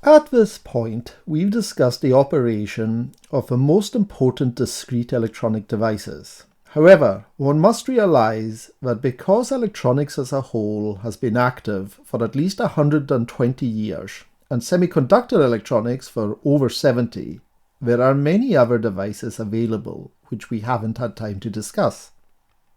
At this point, we've discussed the operation of the most important discrete electronic devices. However, one must realize that because electronics as a whole has been active for at least 120 years, and semiconductor electronics for over 70, there are many other devices available which we haven't had time to discuss.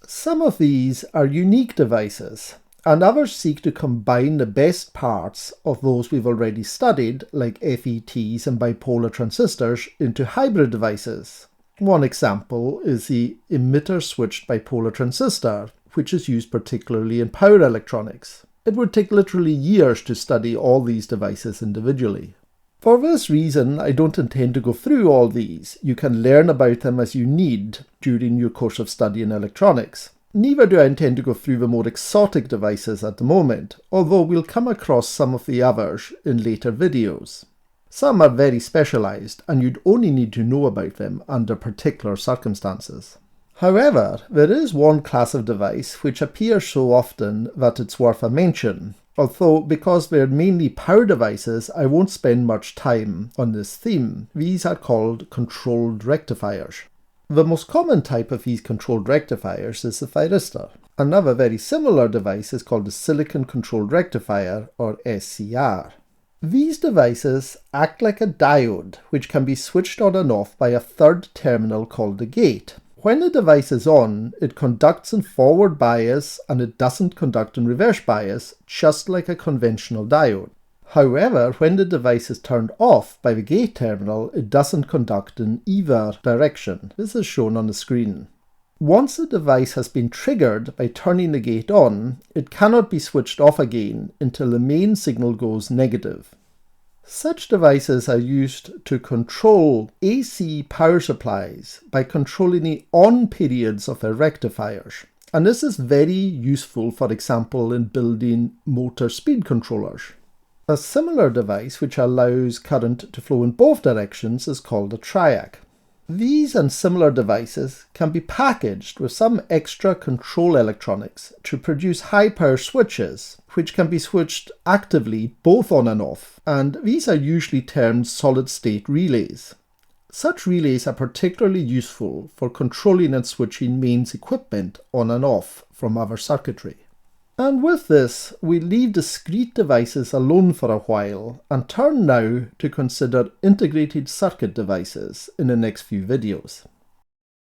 Some of these are unique devices, and others seek to combine the best parts of those we've already studied, like FETs and bipolar transistors, into hybrid devices. One example is the emitter-switched bipolar transistor, which is used particularly in power electronics. It would take literally years to study all these devices individually. For this reason, I don't intend to go through all these. You can learn about them as you need during your course of study in electronics. Neither do I intend to go through the more exotic devices at the moment, although we'll come across some of the others in later videos. Some are very specialized, and you'd only need to know about them under particular circumstances. However, there is one class of device which appears so often that it's worth a mention, although because they're mainly power devices, I won't spend much time on this theme. These are called controlled rectifiers. The most common type of these controlled rectifiers is the thyristor. Another very similar device is called the silicon controlled rectifier, or SCR. These devices act like a diode, which can be switched on and off by a third terminal called the gate. When the device is on, it conducts in forward bias and it doesn't conduct in reverse bias, just like a conventional diode. However, when the device is turned off by the gate terminal, it doesn't conduct in either direction. This is shown on the screen. Once the device has been triggered by turning the gate on, it cannot be switched off again until the main signal goes negative. Such devices are used to control AC power supplies by controlling the on periods of their rectifiers. And this is very useful, for example, in building motor speed controllers. A similar device which allows current to flow in both directions is called a Triac. These and similar devices can be packaged with some extra control electronics to produce high power switches, which can be switched actively both on and off, and these are usually termed solid-state relays. Such relays are particularly useful for controlling and switching mains equipment on and off from other circuitry. And with this, we leave discrete devices alone for a while and turn now to consider integrated circuit devices in the next few videos.